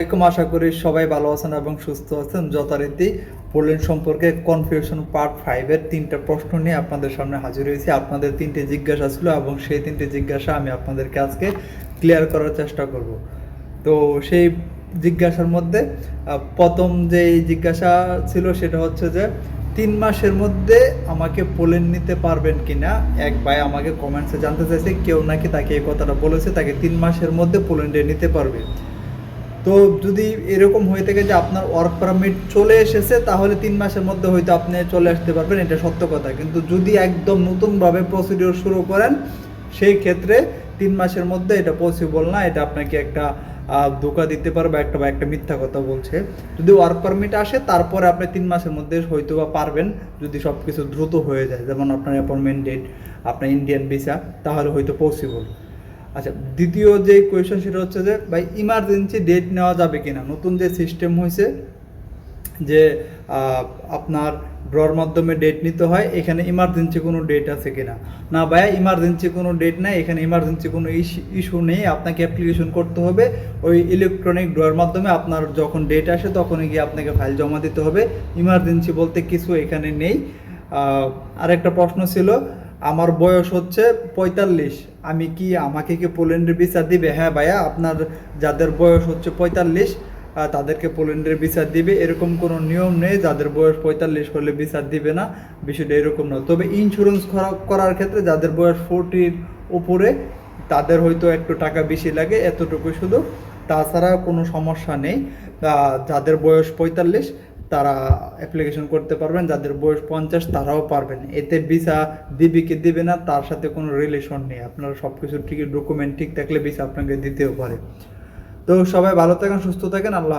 আশা করি সবাই ভালো আছেন এবং সুস্থ আছেন। যথারীতি পোল্যান্ড সম্পর্কে কনফিউশন পার্ট 5 এর 3টা প্রশ্ন নিয়ে আপনাদের সামনে হাজির হয়েছি। আপনাদের 3টে জিজ্ঞাসা ছিল এবং সেই 3টে জিজ্ঞাসা আমি আপনাদেরকে আজকে ক্লিয়ার করার চেষ্টা করব। তো সেই জিজ্ঞাসার মধ্যে প্রথম যে জিজ্ঞাসা ছিল সেটা হচ্ছে যে 3 মাসের মধ্যে আমাকে পোল্যান্ড নিতে পারবেন কিনা। এক ভাই আমাকে কমেন্টসে জানতে চাইছে কেউ নাকি তাকে এই কথাটা বলেছে তাকে 3 মাসের মধ্যে পোল্যান্ডে নিতে পারবে। তো যদি এরকম হয়ে থাকে যে আপনার ওয়ার্ক পারমিট চলে এসেছে তাহলে 3 মাসের মধ্যে হয়তো আপনি চলে আসতে পারবেন, এটা সত্য কথা। কিন্তু যদি একদম নতুনভাবে প্রসিডিওর শুরু করেন সেই ক্ষেত্রে 3 মাসের মধ্যে এটা পসিবল না। এটা আপনাকে একটা ধোকা দিতে পারবে, একটা মিথ্যা কথা বলছে। যদি ওয়ার্ক পারমিট আসে তারপরে আপনি 3 মাসের মধ্যে হয়তো বা পারবেন, যদি সব কিছু দ্রুত হয়ে যায়, যেমন আপনার অ্যাপয়েন্টমেন্ট ডেট, আপনার ইন্ডিয়ান ভিসা, তাহলে হয়তো পসিবল। আচ্ছা, দ্বিতীয় যে কোয়েশ্চেন সেটা হচ্ছে যে ভাই ইমার্জেন্সি ডেট নেওয়া যাবে কিনা। নতুন যে সিস্টেম হয়েছে যে আপনার ড্রর মাধ্যমে ডেট নিতে হয়, এখানে ইমার্জেন্সি কোনো ডেট আছে কিনা। না ভাইয়া, ইমার্জেন্সি কোনো ডেট নাই, এখানে ইমার্জেন্সি কোনো ইস্যু নেই। আপনাকে অ্যাপ্লিকেশন করতে হবে ওই ইলেকট্রনিক ড্রর মাধ্যমে। আপনার যখন ডেট আসে তখনই গিয়ে আপনাকে ফাইল জমা দিতে হবে। ইমার্জেন্সি বলতে কিছু এখানে নেই। আরেকটা প্রশ্ন ছিল, আমার বয়স হচ্ছে 45, আমাকে কি পোল্যান্ডের ভিসা দিবে। হ্যাঁ ভাইয়া, আপনার যাদের বয়স হচ্ছে 45 তাদেরকে পোল্যান্ডের ভিসা দিবে। এরকম কোনো নিয়ম নেই যাদের বয়স 45 হলে ভিসা দিবে না, বিষয়টা এরকম না। তবে ইন্স্যুরেন্স করার ক্ষেত্রে যাদের বয়স 40-র উপরে তাদের হয়তো একটু টাকা বেশি লাগে, এতটুকু শুধু। তাছাড়া কোনো সমস্যা নেই। যাদের বয়স 45 তারা অ্যাপ্লিকেশন করতে পারবেন, যাদের বয়স 50 তারাও পারবেন। এতে ভিসা দিবে কি দিবে না তার সাথে কোনো রিলেশন নেই। আপনার সব কিছু ঠিক, ডকুমেন্ট ঠিক থাকলে ভিসা আপনাকে দিতেও পারে। তো সবাই ভালো থাকেন, সুস্থ থাকেন, আল্লাহ।